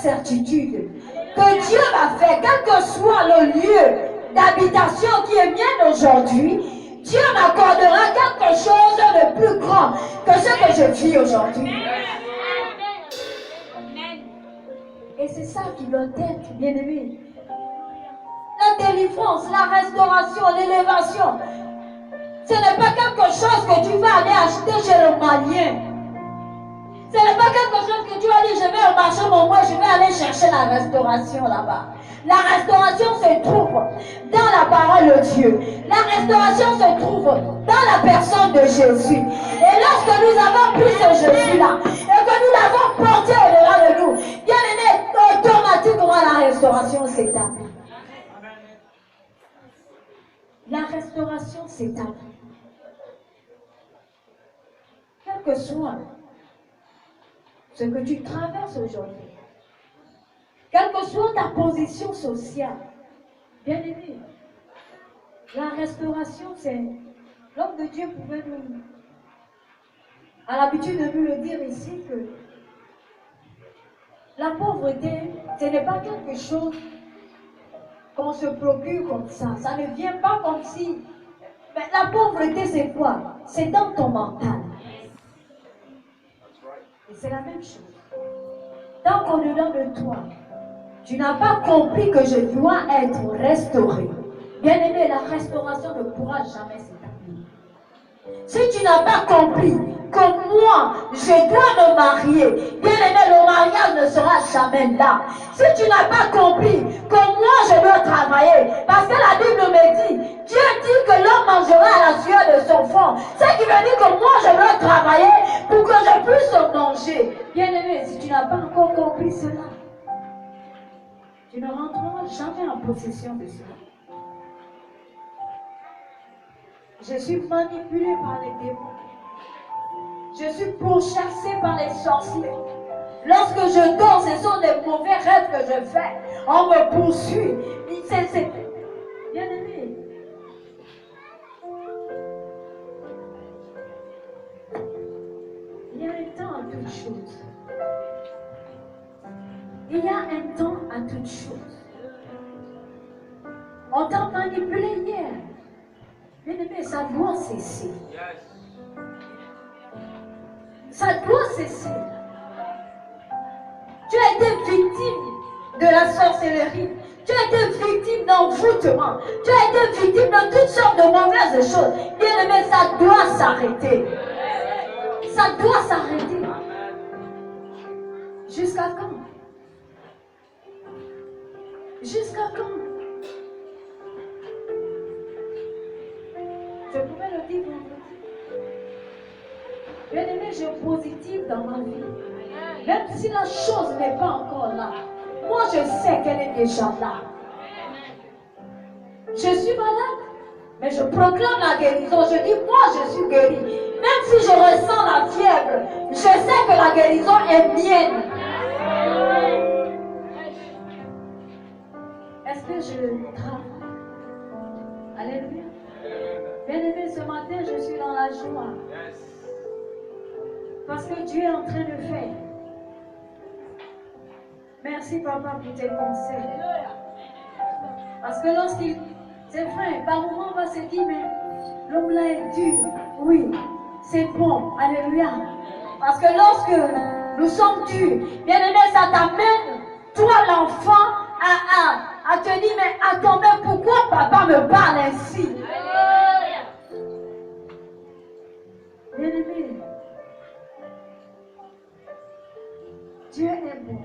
certitude que Dieu va faire, quel que soit le lieu d'habitation qui est mien aujourd'hui, Dieu m'accordera quelque chose de plus grand que ce que je vis aujourd'hui. Et c'est ça qui doit être, bien-aimé. La délivrance, la restauration, l'élévation, ce n'est pas quelque chose que tu vas aller acheter chez le malien. Ce n'est pas quelque chose que tu vas dire, je vais au marché, mon moi, je vais aller chercher la restauration là-bas. La restauration se trouve dans la parole de Dieu. La restauration se trouve dans la personne de Jésus. Et lorsque nous avons pris ce Jésus-là, et que nous l'avons porté au-delà de nous, bien aimé, automatiquement la restauration s'établit. La restauration s'établit. Quel que soit ce que tu traverses aujourd'hui, quelle que soit ta position sociale, bien aimé, la restauration, c'est... L'homme de Dieu pouvait nous... a l'habitude de nous le dire ici que la pauvreté, ce n'est pas quelque chose qu'on se procure comme ça. Ça ne vient pas comme si... Mais la pauvreté, c'est quoi? C'est dans ton mental. Et c'est la même chose. Tant qu'au-dedans de toi, tu n'as pas compris que je dois être restauré. Bien aimé, la restauration ne pourra jamais s'établir. Si tu n'as pas compris que moi, je dois me marier, bien aimé, le mariage ne sera jamais là. Si tu n'as pas compris que moi, je dois travailler, parce que la Bible me dit, Dieu dit que l'homme mangera à la sueur de son front. Ce qui veut dire que moi, je dois travailler pour que je puisse manger. Bien aimé, si tu n'as pas encore compris cela, tu ne rentreras jamais en possession de cela. Je suis manipulé par les démons. Je suis pourchassé par les sorciers. Lorsque je dors, ce sont des mauvais rêves que je fais. On me poursuit. C'est bien aimé. Il y a un temps à toute chose. Il y a un temps à toute chose. On t'a manipulé hier. Bien aimé, ça doit cesser. Ça doit cesser. Tu as été victime de la sorcellerie. Tu as été victime d'envoûtement. Tu as été victime de toutes sortes de mauvaises choses. Bien aimé, ça doit s'arrêter. Ça doit s'arrêter. Jusqu'à quand? Jusqu'à quand? Je pouvais le dire vendredi. Bien aimé, je suis positive dans ma vie. Même si la chose n'est pas encore là, moi je sais qu'elle est déjà là. Je suis malade, mais je proclame la guérison. Je dis, moi je suis guérie. Même si je ressens la fièvre, je sais que la guérison est mienne. Est-ce que je travaille? Alléluia. Bien aimé, ce matin, je suis dans la joie. Parce que Dieu est en train de faire. Merci, papa, pour tes conseils. Parce que lorsqu'il... C'est vrai, par moment, on va se dire, mais l'homme là est dur. Oui, c'est bon. Alléluia. Parce que lorsque nous sommes durs, bien aimé, ça t'amène, toi l'enfant, à te dire, mais attends, mais pourquoi papa me parle ainsi? Bien aimé, Dieu est bon.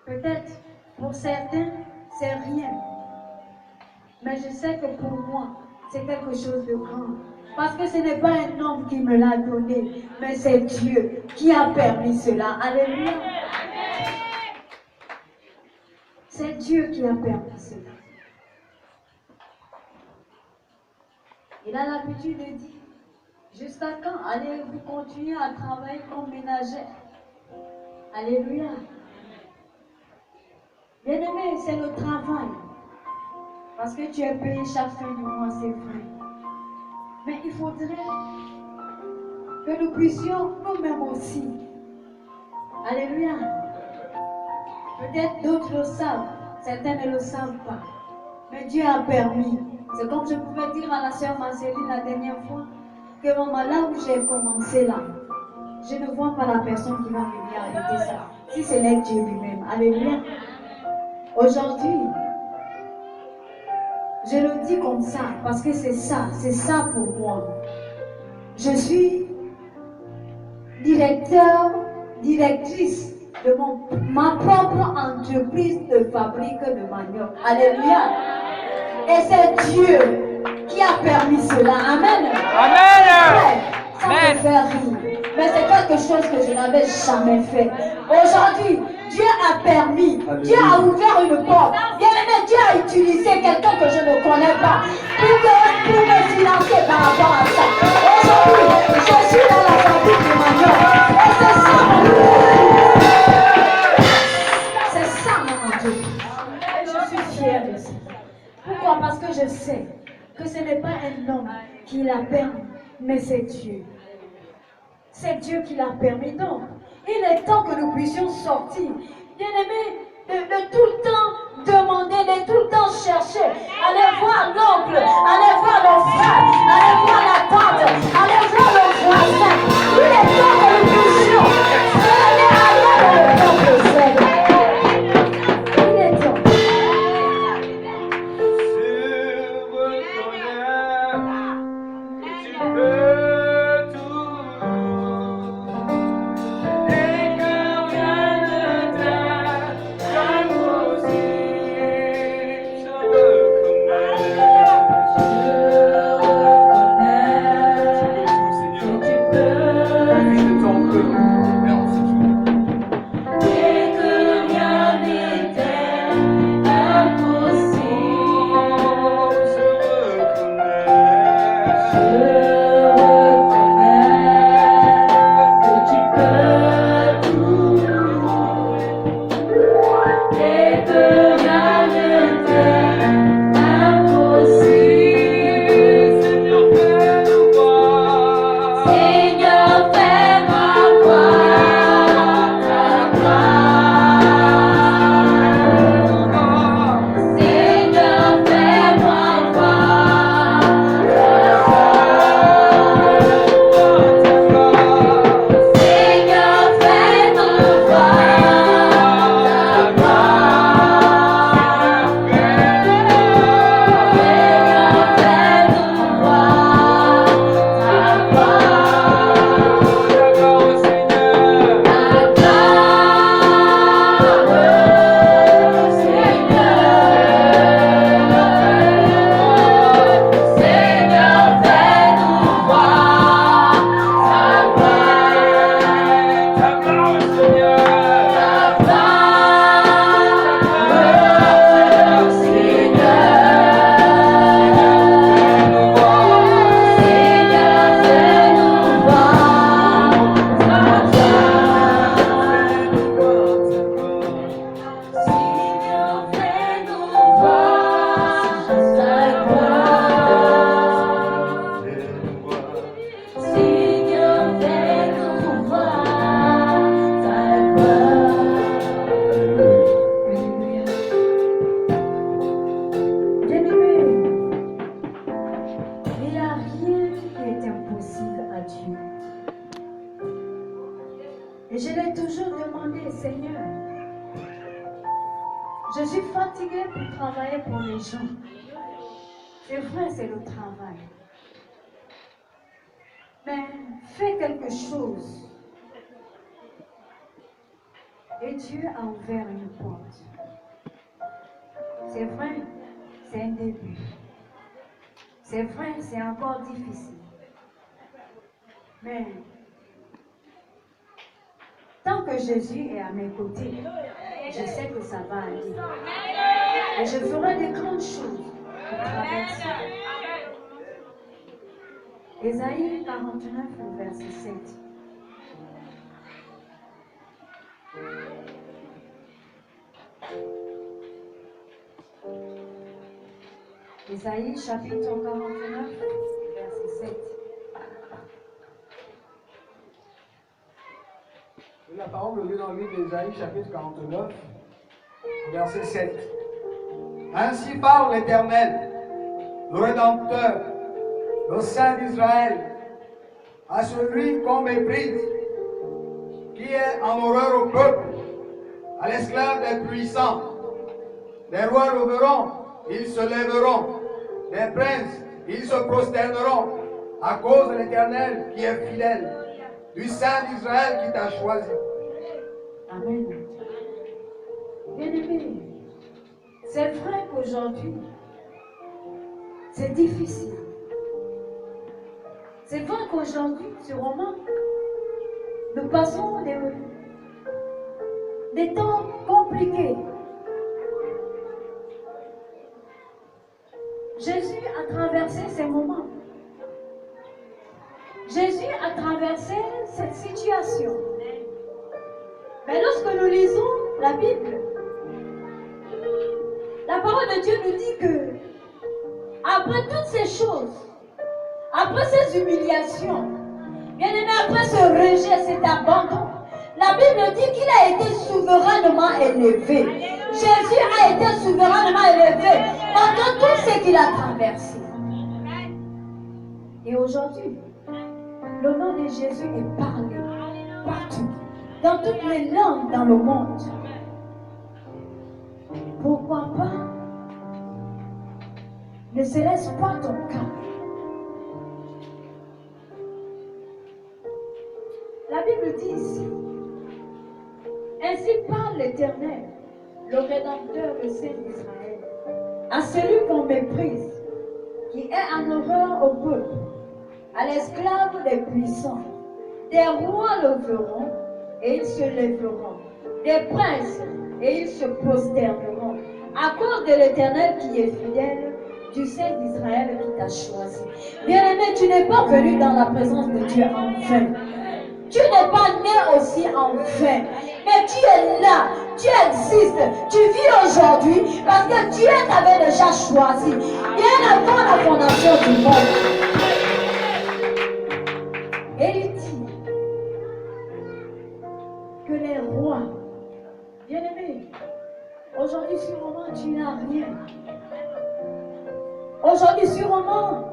Peut-être pour certains, c'est rien. Mais je sais que pour moi, c'est quelque chose de grand. Parce que ce n'est pas un homme qui me l'a donné, mais c'est Dieu qui a permis cela. Alléluia. C'est Dieu qui a permis cela. Il a l'habitude de dire, jusqu'à quand allez-vous continuer à travailler comme ménagère? Alléluia. Bien-aimé, c'est le travail. Parce que tu es payé chaque fin du mois, c'est vrai. Mais il faudrait que nous puissions nous-mêmes aussi. Alléluia. Peut-être d'autres le savent, certains ne le savent pas. Mais Dieu a permis. C'est comme je pouvais dire à la sœur Marceline la dernière fois, que maman, là où j'ai commencé là, je ne vois pas la personne qui va venir arrêter ça. Si ce n'est Dieu lui-même. Alléluia. Aujourd'hui, je le dis comme ça, parce que c'est ça pour moi. Je suis directrice de ma propre entreprise de fabrique de manioc. Alléluia. Et c'est Dieu qui a permis cela. Amen. Amen. Ça me fait rire. Mais c'est quelque chose que je n'avais jamais fait. Aujourd'hui, Dieu a permis. Dieu a ouvert une porte. Bien aimé, Dieu a utilisé quelqu'un que je ne connais pas pour me financer par rapport à ça. Aujourd'hui, je suis dans la fabrique de manioc. Et c'est ça mon C'est ça mon entreprise. Et je suis fière de ça. Pourquoi? Parce que je sais que ce n'est pas un homme qui l'a permis, mais c'est Dieu. C'est Dieu qui l'a permis. Donc, il est temps que nous puissions sortir. Bien aimé, de tout le temps demander, de tout le temps chercher. Allez voir l'oncle, allez voir le frère, allez voir la tante, allez voir le voisin. Il est temps que nous puissions aller ailleurs dans le peuple. Il est temps. Et je l'ai toujours demandé, Seigneur, je suis fatiguée pour travailler pour les gens. C'est vrai, c'est le travail. Mais fais quelque chose. Et Dieu a ouvert une porte. C'est vrai, c'est un début. C'est vrai, c'est encore difficile. Mais tant que Jésus est à mes côtés, je sais que ça va aller. Et je ferai des grandes choses pour traverser. Ésaïe 49, verset 7. Ésaïe chapitre 49, verset 7. La parole me dit dans le livre d'Ésaïe chapitre 49, verset 7. Ainsi parle l'Éternel, le Rédempteur, le Saint d'Israël, à celui qu'on méprise, qui est en horreur au peuple, à l'esclave des puissants. Les rois le verront, ils se lèveront, les princes, ils se prosterneront, à cause de l'Éternel qui est fidèle, du Saint d'Israël qui t'a choisi. Amen. Bien-aimé, c'est vrai qu'aujourd'hui, c'est difficile. C'est vrai qu'aujourd'hui, sûrement, nous passons des temps compliqués. Jésus a traversé ces moments. Jésus a traversé cette situation. Mais lorsque nous lisons la Bible, la parole de Dieu nous dit que après toutes ces choses, après ces humiliations, bien aimé, après ce rejet, cet abandon, la Bible dit qu'il a été souverainement élevé. Jésus a été souverainement élevé pendant tout ce qu'il a traversé. Et aujourd'hui, le nom de Jésus est parlé partout, dans toutes les langues dans le monde. Pourquoi pas ne serait-ce pas ton cas? La Bible dit ici, ainsi parle l'Éternel, le Rédempteur, le Saint d'Israël, à celui qu'on méprise, qui est en horreur au peuple, à l'esclave des puissants. Des rois le verront et ils se lèveront, des princes et ils se prosterneront, à cause de l'Éternel qui est fidèle, du Saint d'Israël qui t'a choisi. Bien-aimé, tu n'es pas venu dans la présence de Dieu en vain. Tu n'es pas né aussi en vain. Mais tu es là, tu existes, tu vis aujourd'hui parce que Dieu t'avait déjà choisi bien avant la fondation du monde. Et il dit que les rois, bien-aimés, aujourd'hui sûrement tu n'as rien. Aujourd'hui sûrement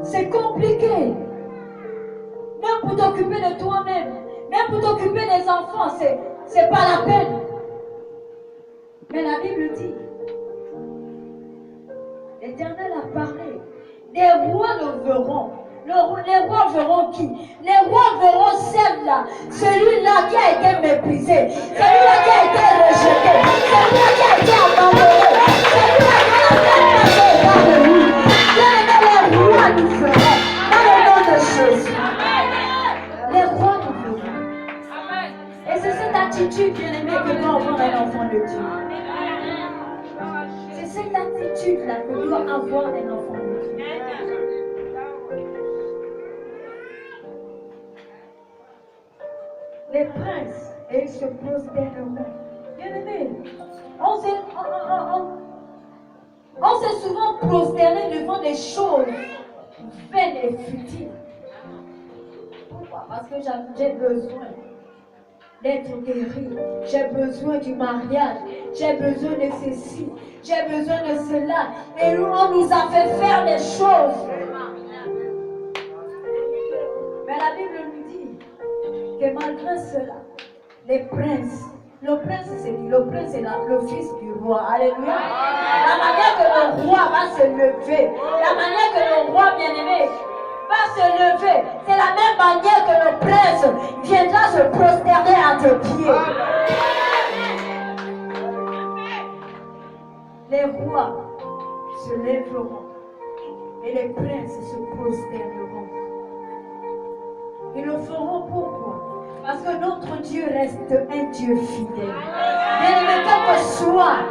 c'est compliqué. Même pour t'occuper de toi-même, même pour t'occuper des enfants, c'est pas la peine. Mais la Bible dit, l'Éternel a parlé, les rois le verront. Les rois verront qui? Les rois verront celle-là, celui-là qui a été méprisé, celui-là qui a été rejeté, celui-là qui a été abandonné, celui-là qui a fait passer par lui. Les rois nous verront dans le nom de Jésus. Les rois nous verront. Et c'est cette attitude, bien-aimé, que doit avoir un enfant de Dieu. C'est cette attitude-là que doit avoir un enfant de Dieu. Les princes, et ils se prosterneront. Bien-aimé, on s'est souvent prosterné devant des choses vaines et futiles. Pourquoi? Parce que j'ai besoin d'être guéri. J'ai besoin du mariage. J'ai besoin de ceci. J'ai besoin de cela. Et nous, on nous a fait faire des choses. Mais la Bible nous dit que malgré cela, les princes, le prince c'est qui? Le prince c'est le fils du roi. Alléluia. La manière que le roi va se lever, la manière que le roi bien-aimé va se lever, c'est la même manière que le prince viendra se prosterner à tes pieds. Les rois se lèveront et les princes se prosterneront. Ils le feront pourquoi? Parce que notre Dieu reste un Dieu fidèle. Mais quel que soit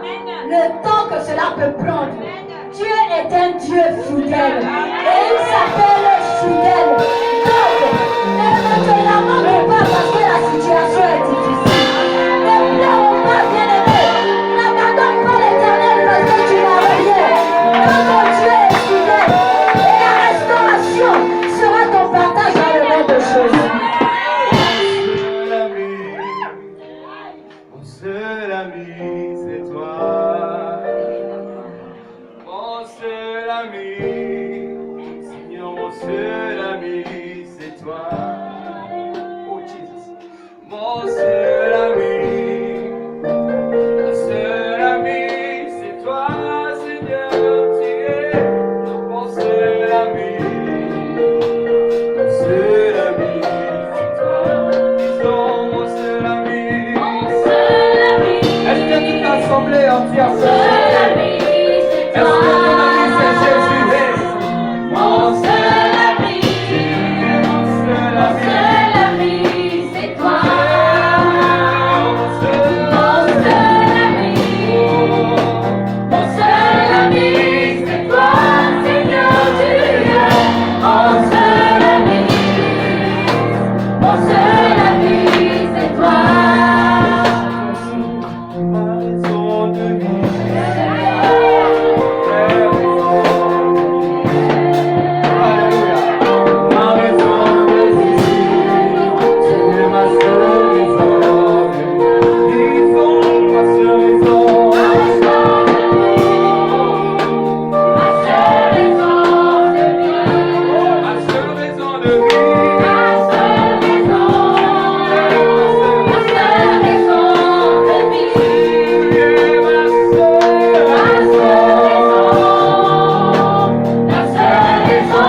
le temps que cela peut prendre, Dieu est un Dieu fidèle. Et il s'appelle fidèle. Donc, ne l'abandonne pas parce que la situation est difficile. Ne pleure pas, bien-aimé. N'abandonne pas l'Éternel parce que tu n'as rien. Notre Dieu est fidèle. Et la restauration sera ton partage dans le nom de Jésus. seul ami, c'est toi. Mon seul ami, Seigneur, mon seul ami, c'est toi. Oh Jesus. Mon seul ami, c'est toi, Seigneur, tu es mon seul ami. Mon seul ami, c'est toi. Disons mon seul ami. Est-ce que toute l'assemblée entière peut chanter? Est-ce que ton ami c'est Jésus? Mon seul ami, mon seul ami, c'est toi. mon seul Mon seul ami, c'est toi, Seigneur Dieu. Mon seul ami, c'est toi. ma raison de vie. Alléluia. Ma raison de vie. Tu es ma seule raison de vie. Disons ma seule raison. Ma seule raison de vie. Ma seule raison de vie. Ma seule raison de vie. Tu es ma seule raison. La seule raison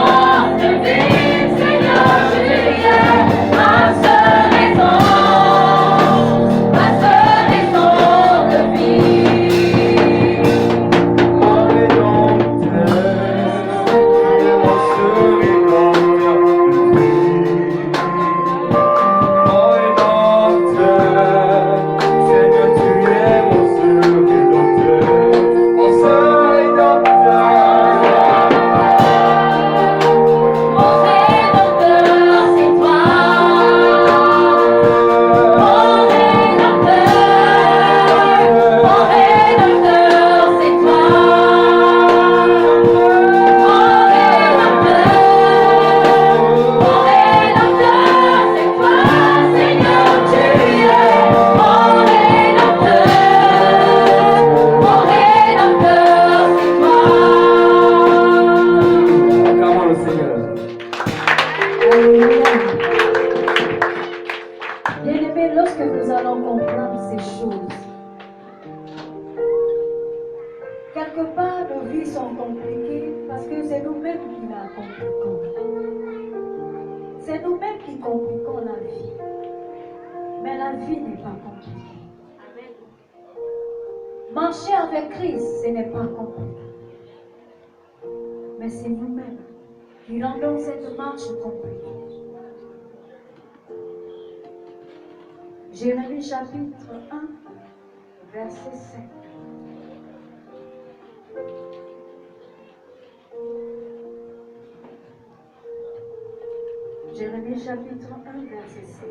de vie, Seigneur, tu es ma seule raison de vie. Mon rédempteur, tu es mon seul rédempteur de vie. Mon rédempteur, Seigneur, tu es mon seul rédempteur. Mon seul rédempteur. Mon rédempteur, c'est toi. Mon rédempteur, c'est toi. C'est toi, Seigneur, tu es mon rédempteur. Mon rédempteur, c'est toi. Acclamons le Seigneur. Alléluia. Bien-aimés, lorsque nous allons comprendre ces choses, quelque part nos vies sont compliquées parce que c'est nous-mêmes qui la compliquons. C'est nous-mêmes qui compliquons la vie. Mais la vie n'est pas compliquée. Marcher avec Christ, ce n'est pas compliqué. Mais c'est nous-mêmes qui rendons cette marche compliquée. Jérémie chapitre 1, verset 5. Jérémie chapitre 1, verset 5.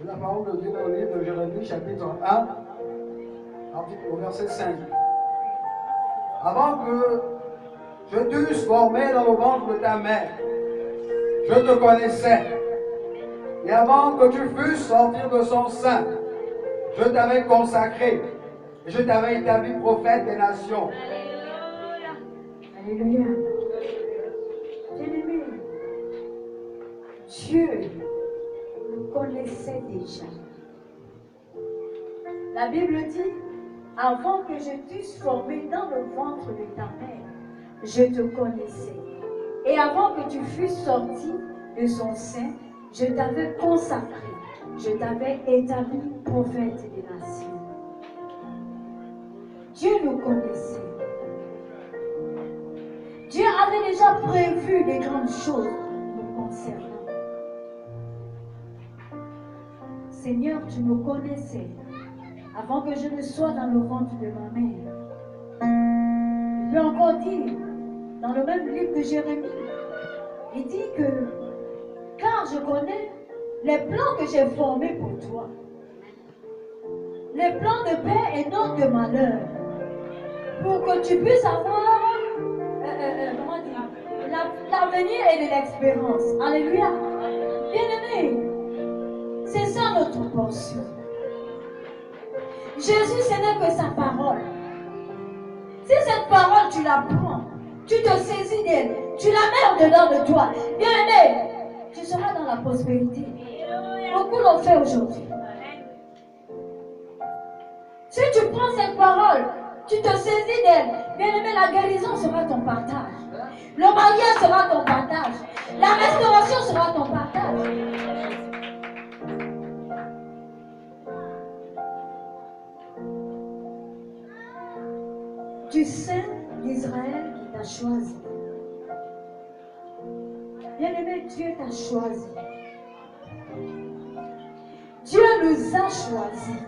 La parole de Dieu dans le livre de Jérémie, chapitre 1, au verset 5. Avant que je t'eusse formé dans le ventre de ta mère, je te connaissais. Et avant que tu fusses sortir de son sein, je t'avais consacré et je t'avais établi prophète des nations. Alléluia. Bien-aimé, Dieu nous connaissait déjà. La Bible dit, avant que je t'eusse formé dans le ventre de ta mère, je te connaissais. Et avant que tu fusses sorti de son sein, je t'avais consacré, je t'avais établi prophète des nations. Dieu nous connaissait. Dieu avait déjà prévu des grandes choses nous concernant. Seigneur, tu me connaissais avant que je ne sois dans le ventre de ma mère. Il peut encore dire, dans le même livre de Jérémie, il dit que, car je connais les plans que j'ai formés pour toi, les plans de paix et non de malheur, pour que tu puisses avoir comment dire, la l'avenir et de l'expérience. Alléluia. Bien-aimé, c'est ça notre portion. Jésus, ce n'est que sa parole. Si cette parole, tu la prends, tu te saisis d'elle, tu la mets dedans de toi, bien-aimé, tu seras dans la prospérité. Beaucoup l'ont fait aujourd'hui. Si tu prends cette parole, tu te saisis d'elle, bien-aimé, la guérison sera ton partage. Le mariage sera ton partage. La restauration sera ton partage. Du sein d'Israël qui t'a choisi. Bien-aimé, Dieu t'a choisi. Dieu nous a choisis.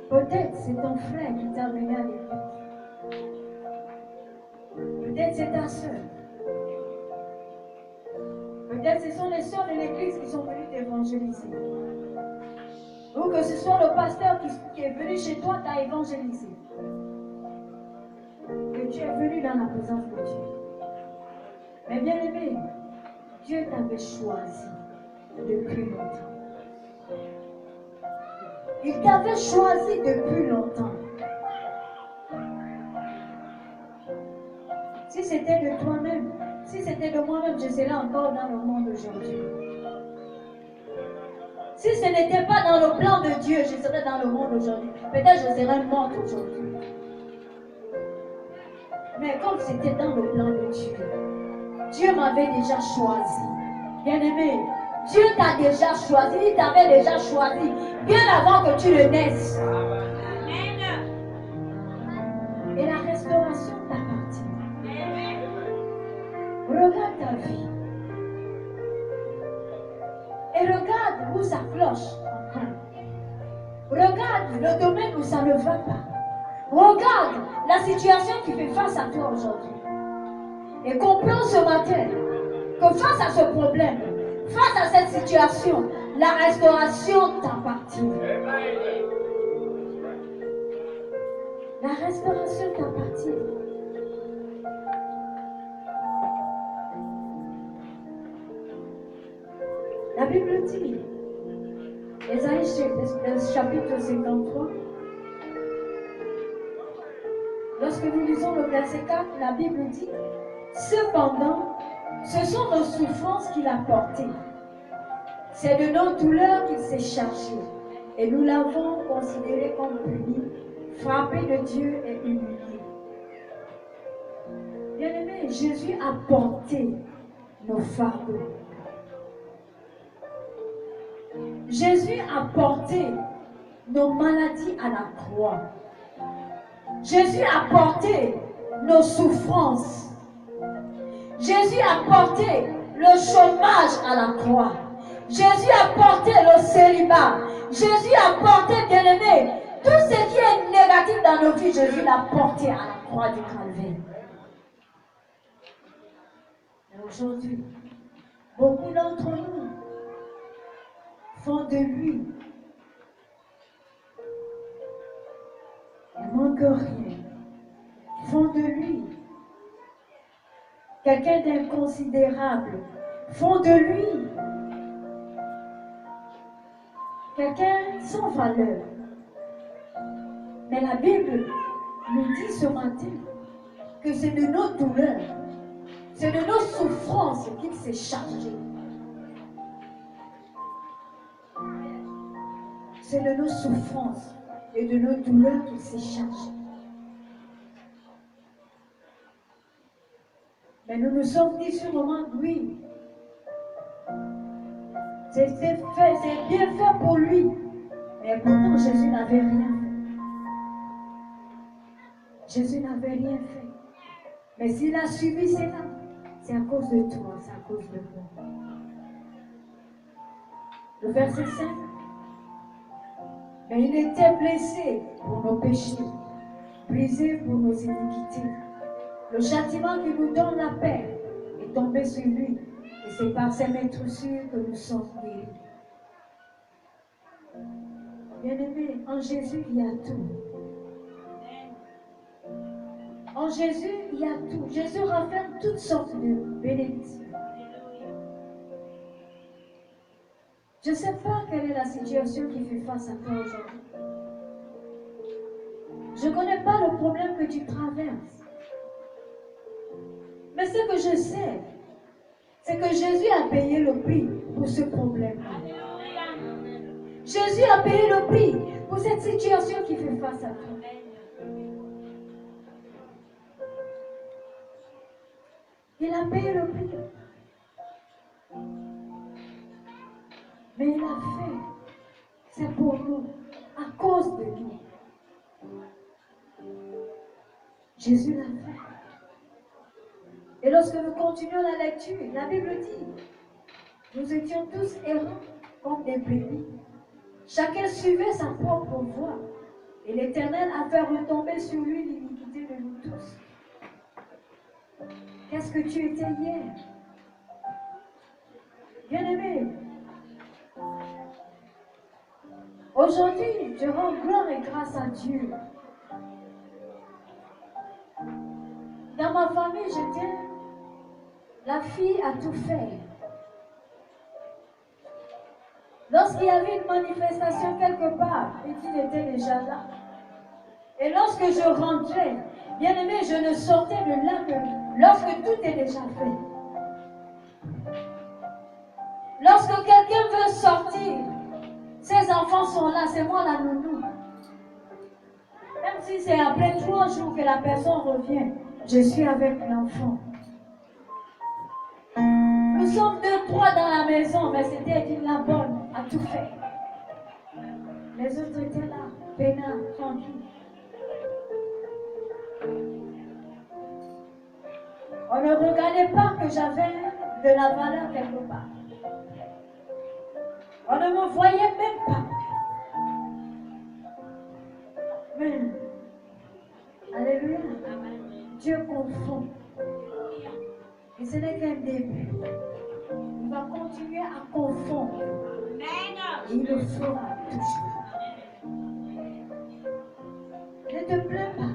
Peut-être c'est ton frère qui t'a amené à l'église. Peut-être c'est ta soeur. Peut-être ce sont les soeurs de l'église qui sont venues t'évangéliser. Ou que ce soit le pasteur qui est venu chez toi t'a évangélisé. Que tu es venu dans la présence de Dieu. Mais bien aimé, Dieu t'avait choisi depuis longtemps. Il t'avait choisi depuis longtemps. Si c'était de toi-même, si c'était de moi-même, je serais encore dans le monde aujourd'hui. Si ce n'était pas dans le plan de Dieu, je serais dans le monde aujourd'hui. Peut-être je serais morte aujourd'hui. Mais comme c'était dans le plan de Dieu, Dieu m'avait déjà choisi. Bien-aimé, Dieu t'a déjà choisi, il t'avait déjà choisi bien avant que tu ne naisses. Et la restauration t'appartient. Regarde ta vie. Et regarde où ça cloche encore. Regarde le domaine où ça ne va pas. Regarde la situation qui fait face à toi aujourd'hui. Et comprends ce matin que face à ce problème, face à cette situation, la restauration t'appartient. La restauration t'appartient. La Bible dit, Ésaïe chapitre 53, lorsque nous lisons le verset 4, la Bible dit, cependant, ce sont nos souffrances qu'il a portées. C'est de nos douleurs qu'il s'est chargé. Et nous l'avons considéré comme puni, frappé de Dieu et humilié. Bien-aimé, Jésus a porté nos fardeaux. Jésus a porté nos maladies à la croix. Jésus a porté nos souffrances. Jésus a porté le chômage à la croix. Jésus a porté le célibat. Jésus a porté, bien-aimé, tout ce qui est négatif dans nos vies, Jésus l'a porté à la croix du Calvaire. Et aujourd'hui, beaucoup d'entre nous font de lui. Il ne manque rien. Font de lui quelqu'un d'inconsidérable. Font de lui quelqu'un sans valeur. Mais la Bible nous dit ce matin que c'est de nos douleurs, c'est de nos souffrances qu'il s'est chargé. C'est de nos souffrances et de nos douleurs qu'il s'est chargé. Mais nous nous sommes dit sur le moment, oui, c'est fait, c'est bien fait pour lui. Mais pourtant, Jésus n'avait rien fait. Jésus n'avait rien fait. Mais s'il a subi cela, c'est à cause de toi, c'est à cause de moi. Le verset 5. Mais il était blessé pour nos péchés, brisé pour nos iniquités. Le châtiment qui nous donne la paix est tombé sur lui. Et c'est par ses meurtrissures que nous sommes guéris. Bien-aimés, en Jésus, il y a tout. En Jésus, il y a tout. Jésus renferme toutes sortes de bénédictions. Je ne sais pas quelle est la situation qui fait face à toi aujourd'hui. Je ne connais pas le problème que tu traverses. Mais ce que je sais, c'est que Jésus a payé le prix pour ce problème-là. Jésus a payé le prix pour cette situation qui fait face à toi. Il a payé le prix. Mais il a fait. C'est pour nous, à cause de nous. Jésus l'a fait. Et lorsque nous continuons la lecture, la Bible dit, nous étions tous errants comme des brebis. Chacun suivait sa propre voie. Et l'Éternel a fait retomber sur lui l'iniquité de nous tous. Qu'est-ce que tu étais hier? Bien-aimé, aujourd'hui, je rends gloire et grâce à Dieu. Dans ma famille, j'étais la fille à tout faire. Lorsqu'il y avait une manifestation quelque part, il était déjà là. Et lorsque je rentrais, bien aimé, je ne sortais de là que lorsque tout est déjà fait. Lorsque quelqu'un veut sortir, ses enfants sont là, c'est moi la nounou. Même si c'est après 3 jours que la personne revient, je suis avec l'enfant. Nous sommes 2-3 dans la maison, mais c'était la bonne à tout faire. Les autres étaient là, peinards, tranquilles. On ne regardait pas que j'avais de la valeur quelque part. On ne me voyait même pas. Mais, alléluia, Dieu confond. Et ce n'est qu'un début. Il va continuer à confondre. Et il le fera toujours. Ne te plains pas.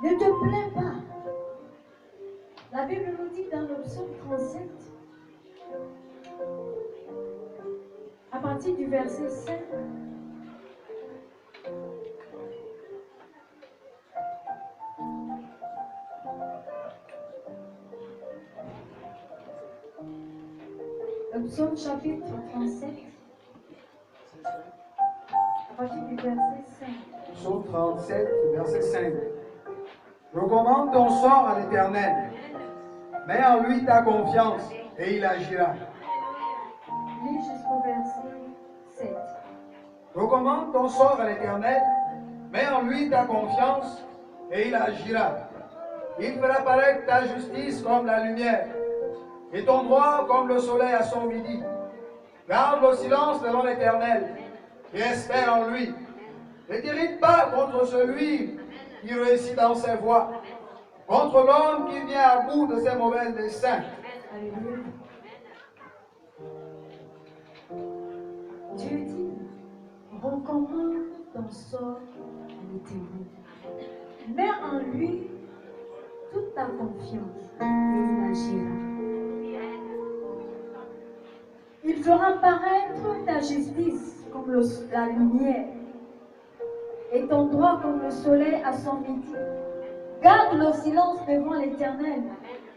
Ne te plains pas. La Bible nous dit dans le psaume 37, à partir du verset 5, le psaume chapitre 37, à partir du verset 5. Psaume 37, verset 5. Recommande ton sort à l'Éternel. Mets en lui ta confiance et il agira. Lis jusqu'au verset 7. Recommande ton sort à l'Éternel. Mets en lui ta confiance et il agira. Il fera paraître ta justice comme la lumière et ton droit comme le soleil à son midi. Garde le silence devant l'Éternel et espère en lui. Ne t'irrite pas contre celui qui réussit dans ses voies, contre l'homme qui vient à bout de ses mauvais desseins. Alléluia. Dieu dit, recommande ton sort à l'Éternel. Mets en lui toute ta confiance et il agira. Il fera paraître ta justice comme la lumière et ton droit comme le soleil à son midi. Garde le silence devant l'Éternel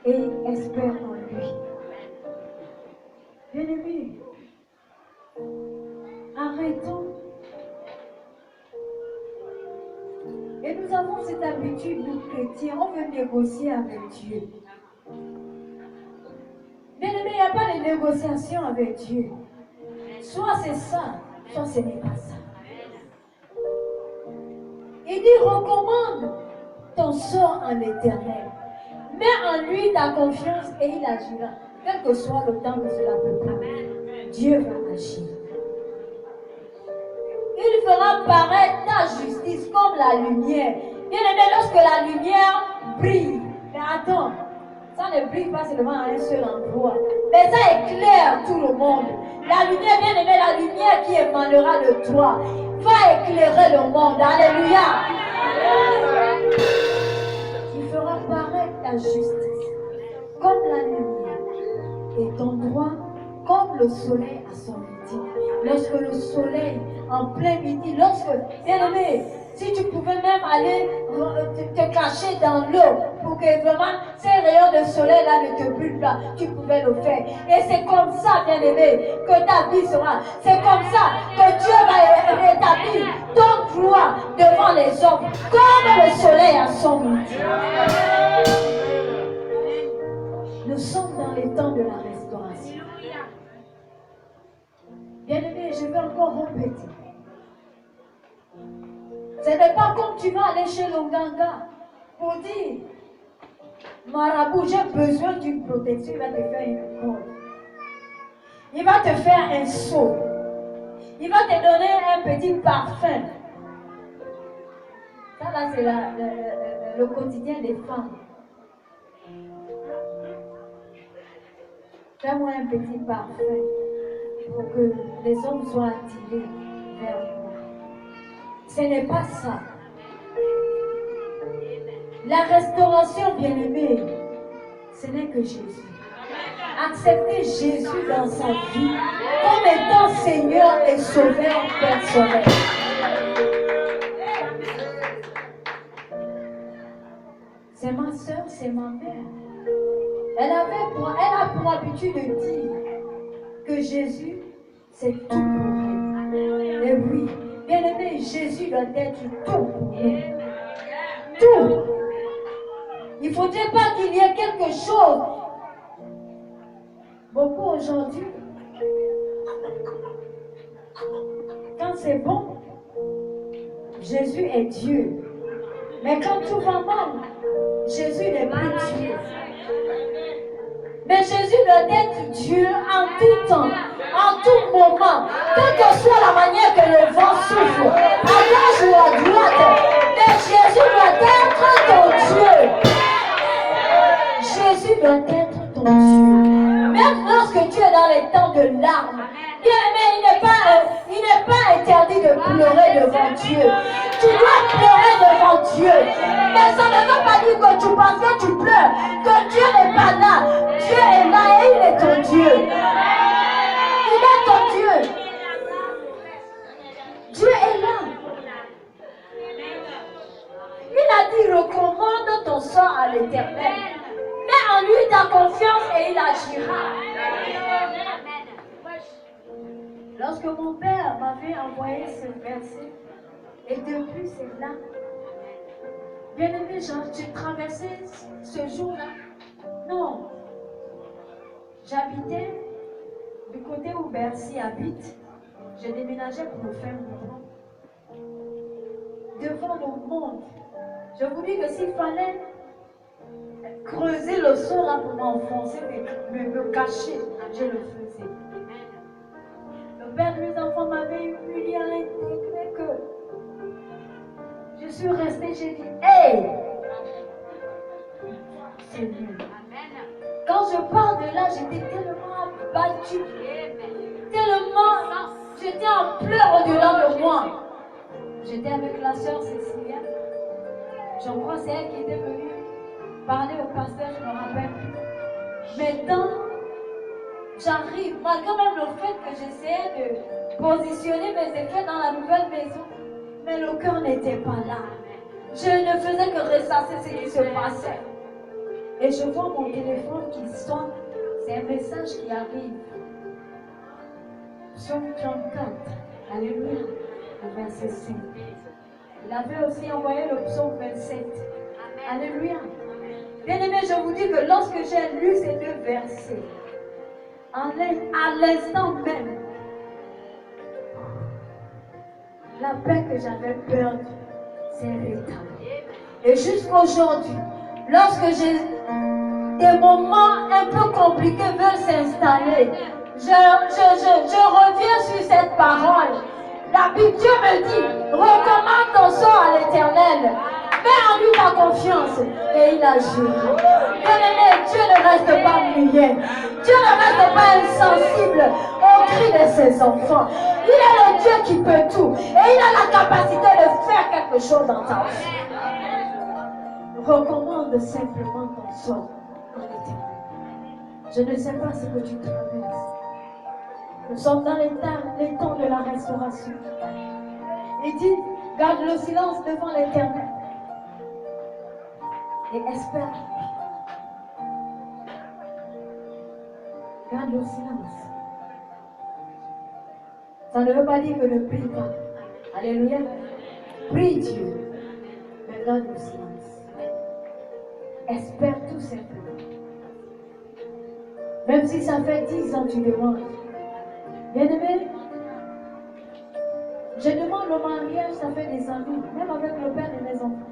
et espère en lui. Bien-aimés, arrêtons. Et nous avons cette habitude, nous chrétiens, on veut négocier avec Dieu. Bien-aimés, il n'y a pas de négociation avec Dieu. Soit c'est ça, soit ce n'est pas ça. Il dit, recommande ton sort en l'Éternel. Mets en lui ta confiance et il agira. Quel que soit le temps que cela peut prendre, Dieu va agir. Il fera paraître ta justice comme la lumière. Bien aimé, lorsque la lumière brille, mais attends, ça ne brille pas seulement à un seul endroit, mais ça éclaire tout le monde. La lumière, bien aimé, la lumière qui émanera de toi va éclairer le monde. Alléluia. justice, comme la lumière, et ton droit comme le soleil à son midi. Lorsque le soleil, en plein midi, lorsque, bien-aimé, si tu pouvais même aller te cacher dans l'eau pour que vraiment ces rayons de soleil-là ne te brûlent pas, tu pouvais le faire. Et c'est comme ça, bien-aimé, que ta vie sera. C'est comme ça que Dieu va rétablir ton gloire devant les hommes, comme le soleil à son midi. Nous sommes dans les temps de la restauration. Bien-aimé, je vais encore répéter. Ce n'est pas comme tu vas aller chez l'Onganga pour dire marabout, j'ai besoin d'une protection, il va te faire une corde. Il va te faire un seau. Il va te donner un petit parfum. Ça là, c'est le quotidien des femmes. Fais-moi un petit parfum pour que les hommes soient attirés vers moi. Ce n'est pas ça. La restauration, bien-aimée, ce n'est que Jésus. Acceptez Jésus dans sa vie comme étant Seigneur et Sauveur personnel. C'est ma soeur, c'est ma mère. Elle a pour habitude de dire que Jésus, c'est tout pour elle. Et oui, bien-aimé, Jésus doit être tout pour nous. Tout. Il ne faudrait pas qu'il y ait quelque chose. Beaucoup aujourd'hui, quand c'est bon, Jésus est Dieu. Mais quand tout va mal, Jésus n'est plus Dieu. Mais Jésus doit être Dieu en tout temps, en tout moment, quelle que soit la manière que le vent souffle, à gauche ou à droite. Mais Jésus doit être ton Dieu. Jésus doit être ton Dieu. Même lorsque tu es dans les temps de larmes, il n'est pas interdit de pleurer devant Dieu. Tu dois pleurer devant Dieu. Mais ça ne veut pas dire que tu penses que tu pleures, que Dieu n'est pas là. Dieu est là et il est ton Dieu. Il est ton Dieu. Dieu est là. Il a dit recommande ton sort à l'Éternel. Mets en lui ta confiance et il agira. Lorsque mon père m'avait envoyé ce verset, et depuis c'est là, bien aimé, j'ai traversé ce jour-là. Non, j'habitais du côté où Bercy habite. J'ai déménagé pour me faire comprendre. Devant le monde, je vous dis que s'il fallait creuser le sol là pour m'enfoncer, me cacher, je le faisais. Le père de mes enfants m'avait humilié à l'intégrer que je suis restée, j'ai dit, hey! C'est nul. Quand je pars de là, j'étais tellement abattue, tellement, j'étais en pleurs au-delà de moi. J'étais avec la sœur Cécilia. Je crois que c'est elle qui était venue parler au pasteur, je ne me rappelle plus. Maintenant, j'arrive, malgré même le fait que j'essayais de positionner mes effets dans la nouvelle maison, mais le cœur n'était pas là. Je ne faisais que ressasser ce qui se passait. Et je vois mon téléphone qui sonne. C'est un message qui arrive. Psaume 34. Alléluia. Le verset 5. Il avait aussi envoyé le psaume 27. Alléluia. Bien-aimé, je vous dis que lorsque j'ai lu ces deux versets, à l'instant même, la paix que j'avais perdue s'est rétablie. Et jusqu'aujourd'hui, lorsque des moments un peu compliqués veulent s'installer, je reviens sur cette parole. La Bible, Dieu me dit, recommande ton sort à l'Éternel. Mets en lui ta confiance et il agira. Bien-aimé, Dieu ne reste pas muet. Dieu ne reste pas insensible au cri de ses enfants. Il est le Dieu qui peut tout. Et il a la capacité de faire quelque chose dans ta vie. recommande simplement ton sort en l'éternel. Je ne sais pas ce que tu traverses. Nous sommes dans les temps de la restauration. Il dit, garde le silence devant l'éternel et espère. Garde le silence. Ça ne veut pas dire que ne prie pas. Alléluia. Prie Dieu, mais garde le silence. Espère tout simplement. Même si ça fait 10 ans que tu demandes. Bien-aimé, je demande le mariage, ça fait des années, même avec le père de mes enfants.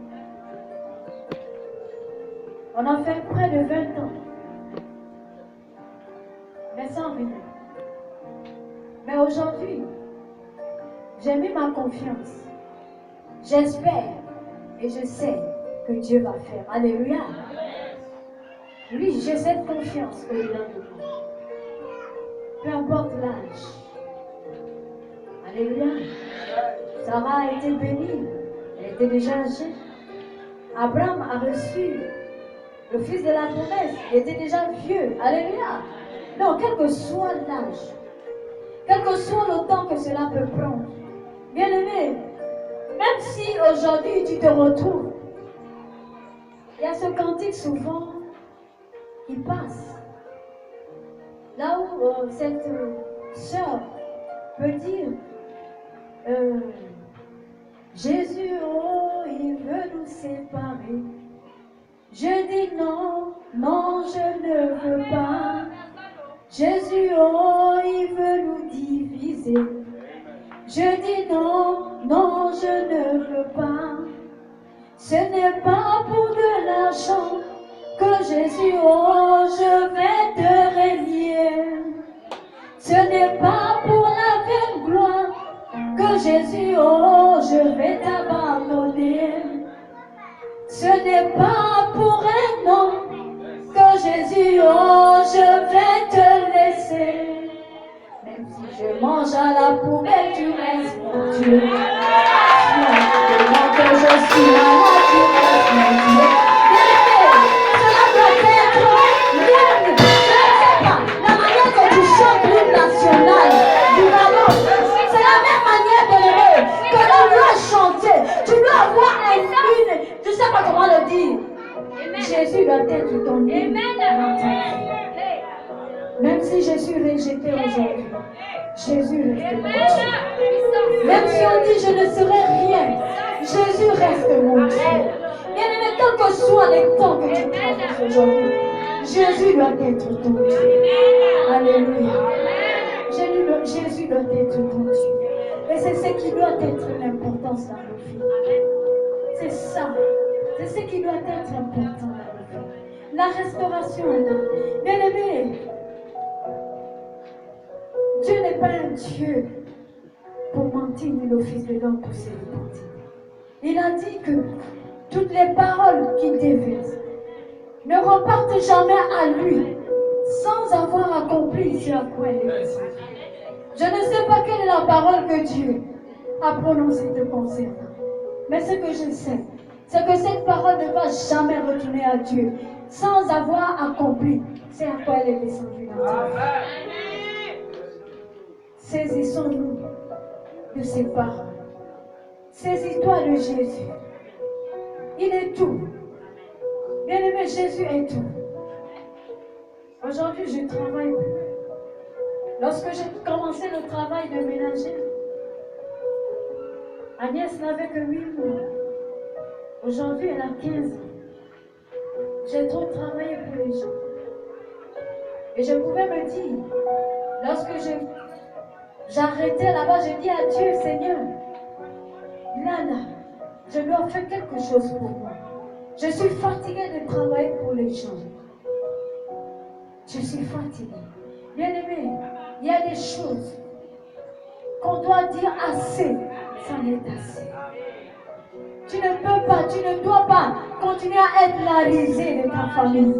On a fait près de 20 ans. Mais sans rien. Mais aujourd'hui, j'ai mis ma confiance. J'espère et je sais que Dieu va faire. Alléluia. Oui, j'ai cette confiance au-delà de moi. Peu importe l'âge. Alléluia. Sarah a été bénie. Elle était déjà âgée. Abraham a reçu le fils de la promesse. Il était déjà vieux. Alléluia. Non, quel que soit l'âge, quel que soit le temps que cela peut prendre, bien aimé, même si aujourd'hui tu te retrouves, il y a ce cantique souvent qui passe. Là où cette sœur peut dire, Jésus, oh, il veut nous séparer. Je dis non, non, je ne veux pas. Jésus, oh, il veut nous diviser. Je dis non, non, je ne veux pas. Ce n'est pas pour de l'argent que Jésus, oh, je vais te régner. Ce n'est pas pour la vaine gloire que Jésus, oh, je vais t'abandonner. Ce n'est pas pour un nom que Jésus, oh, je vais te laisser. Même si je mange à la poubelle, tu restes mon Dieu. Tellement que je suis malade, tu restes mon Dieu. Bien-aimé, cela doit être l'hymne. Je ne sais pas, la manière que tu chantes l'hymne national du Gabon, c'est la même manière de l'aimer que tu dois chanter. Tu dois avoir un hymne, je ne sais pas comment le dire. Jésus doit être ton hymne. Même si je suis rejeté aujourd'hui, Jésus reste mon Dieu. Même si on dit je ne serai rien, Jésus reste mon Dieu. Bien aimé, quel que soit les temps que tu traverses aujourd'hui, Jésus doit être ton Dieu. Alléluia. Jésus doit être ton Dieu. Et c'est ce qui doit être l'importance dans nos vies. C'est ça. C'est ce qui doit être important dans nos vies. La restauration est là. Bien aimé, Dieu n'est pas un Dieu pour mentir, ni le Fils de l'homme pour se repentir. Il a dit que toutes les paroles qu'il déverse ne repartent jamais à lui sans avoir accompli ce à quoi elle est destinée. Je ne sais pas quelle est la parole que Dieu a prononcée te concernant. Mais ce que je sais, c'est que cette parole ne va jamais retourner à Dieu sans avoir accompli ce à quoi elle est descendue dans ta vie. Saisissons-nous de ces paroles. Saisis-toi de Jésus. Il est tout. Bien-aimé, Jésus est tout. Aujourd'hui, je travaille. Lorsque j'ai commencé le travail de ménager, Agnès n'avait que 8 mois. Aujourd'hui, elle a 15 ans. J'ai trop travaillé pour les gens. Et je pouvais me dire, lorsque j'arrêtais là-bas, je dis à Dieu, Seigneur, là, je dois faire quelque chose pour moi. Je suis fatiguée de travailler pour les gens. Je suis fatiguée. Bien-aimé, il y a des choses qu'on doit dire assez, ça n'est assez. Tu ne peux pas, tu ne dois pas continuer à être la risée de ta famille.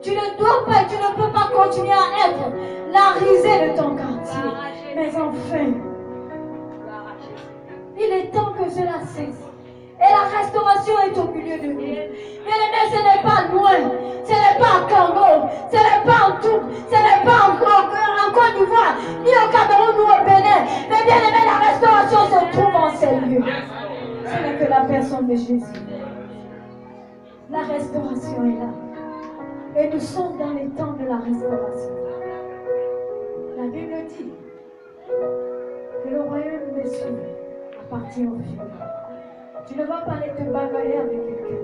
Tu ne dois pas, tu ne peux pas continuer à être la risée de ton quartier. Mais enfin, il est temps que cela cesse. Et la restauration restauration est au milieu de nous. Bien-aimé, ce n'est pas loin, ce n'est pas en Congo, ce n'est pas en Tours, ce n'est pas en Côte d'Ivoire, ni au Cameroun ou au Bénin. Mais bien-aimé, la restauration se trouve en ces lieux. Ce n'est que la personne de Jésus. La restauration est là. Et nous sommes dans les temps de la restauration. La Bible dit que le royaume des cieux appartient aux violents. Tu ne vas pas aller te bagarrer avec quelqu'un.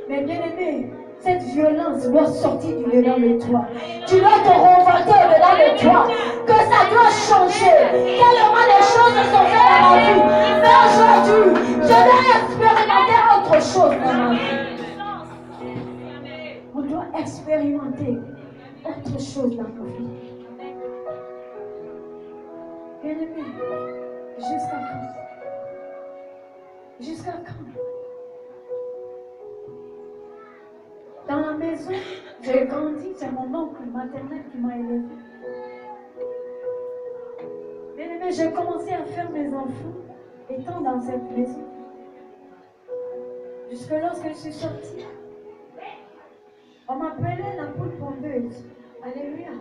Mais bien aimé, cette violence doit sortir du dedans de toi. Tu dois te revolter au-dedans de toi. Que ça doit changer. Tellement les choses sont faites dans ma vie. Mais aujourd'hui, je vais expérimenter autre chose dans ma vie. On doit expérimenter autre chose dans nos vies. Bien-aimé, jusqu'à quand? Jusqu'à quand? Dans la maison, j'ai grandi, c'est mon oncle maternel qui m'a élevé. Bien-aimé, j'ai commencé à faire mes enfants étant dans cette maison. Jusque lorsque je suis sortie, on m'appelait la poule pondeuse. Alléluia.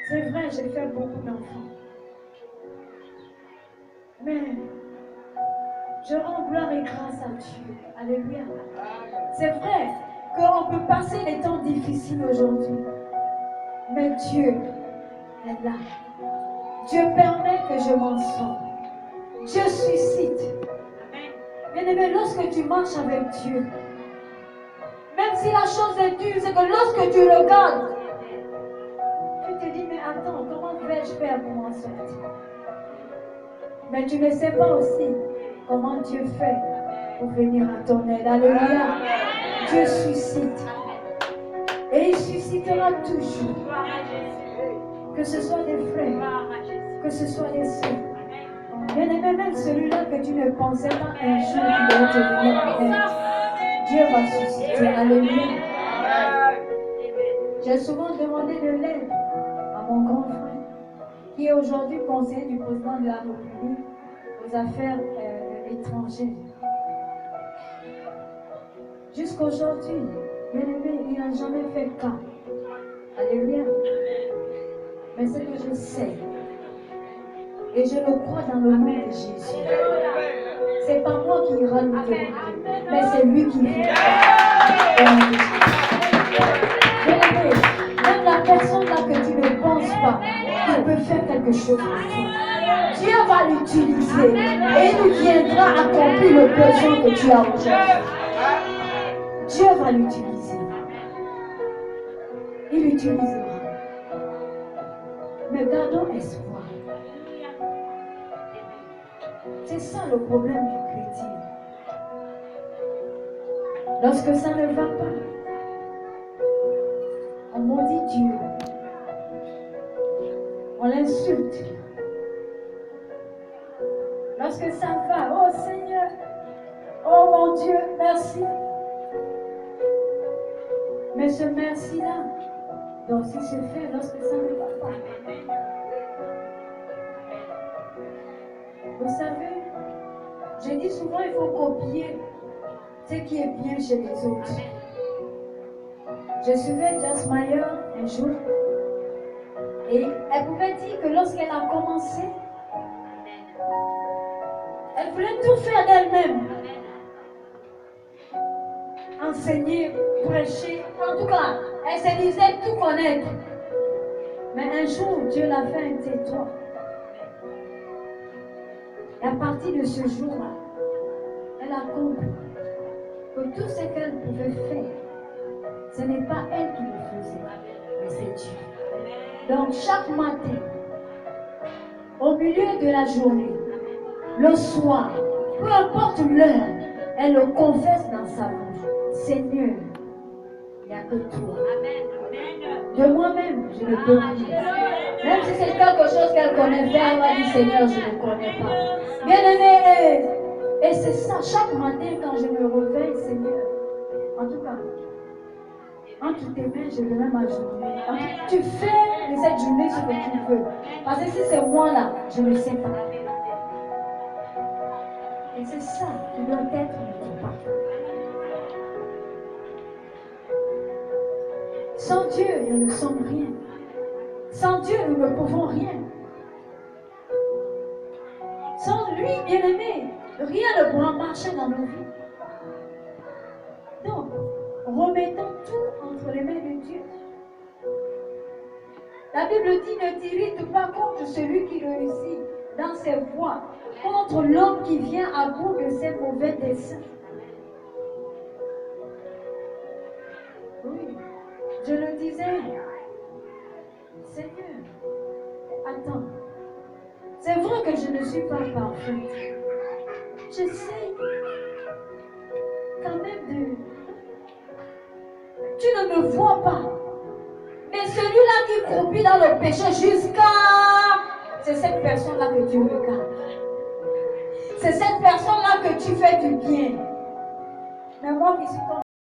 C'est vrai, j'ai fait beaucoup d'enfants. Mais je rends gloire et grâce à Dieu. Alléluia. C'est vrai qu'on peut passer les temps difficiles aujourd'hui. Mais Dieu est là. Dieu permet que je m'en sorte. Dieu suscite. Bien-aimé, lorsque tu marches avec Dieu, même si la chose est dure, c'est que lorsque tu regardes, tu te dis, mais attends, comment vais-je faire pour m'en sortir? Mais tu ne sais pas aussi comment Dieu fait pour venir à ton aide. Alléluia. Dieu suscite. Et il suscitera toujours. Que ce soit des frères, que ce soit des sœurs. Bien-aimé, même celui-là que tu ne pensais pas un jour qu'il devait te venir en aide, Dieu va susciter. Alléluia. J'ai souvent demandé de l'aide à mon grand frère, qui est aujourd'hui conseiller du président de la République aux affaires étrangères. Jusqu'aujourd'hui, bien-aimé, il n'a jamais fait cas. Alléluia. Mais ce que je sais, et je le crois dans le nom de Jésus, c'est pas moi qui ira lui demander, mais c'est lui qui vient. Bien-aimé, même la personne là que tu ne penses pas, il peut faire quelque chose pour toi. Dieu va l'utiliser et il viendra accomplir le besoin que tu as aujourd'hui. Dieu va l'utiliser. Il l'utilisera. Mais gardons espoir. C'est ça le problème du chrétien. Lorsque ça ne va pas, on maudit Dieu. On l'insulte. Lorsque ça va, oh Seigneur, oh mon Dieu, merci. Mais ce merci-là doit aussi se faire lorsque ça ne va pas. Vous savez, je dis souvent il faut copier ce qui est bien chez les autres. Je suivais Joyce Meyer un jour et elle pouvait dire que lorsqu'elle a commencé, elle voulait tout faire d'elle-même. Enseigner, prêcher, en tout cas, elle se disait tout connaître. Mais un jour, Dieu l'a fait un tais-toi. Et à partir de ce jour-là, elle a compris que tout ce qu'elle pouvait faire, ce n'est pas elle qui le faisait, mais c'est Dieu. Donc chaque matin, au milieu de la journée, le soir, peu importe l'heure, elle le confesse dans sa bouche. Seigneur, il n'y a que toi. De moi-même, je ne peux plus. Même si c'est quelque chose qu'elle connaît faire, elle va dire Seigneur, je ne connais pas. Bien-aimé, et c'est ça, chaque matin quand je me réveille, Seigneur, en tout cas, entre tes mains, je remets ma journée. Tu fais de cette journée ce que tu veux. Parce que si c'est moi là, je ne sais pas. C'est ça qui doit être notre part. Sans Dieu, nous ne sommes rien. Sans Dieu, nous ne pouvons rien. Sans lui, bien-aimé, rien ne pourra marcher dans nos vies. Donc, remettons tout entre les mains de Dieu. La Bible dit, ne t'irrite pas contre celui qui réussit dans ses voies, contre l'homme qui vient à bout de ses mauvais desseins. Oui, je le disais, Seigneur, attends, c'est vrai que je ne suis pas parfaite. J'essaie quand même de... Tu ne me vois pas. Mais celui-là qui croupit dans le péché jusqu'à... C'est cette personne-là que tu regardes. C'est cette personne-là que tu fais du bien. Mais moi qui suis ton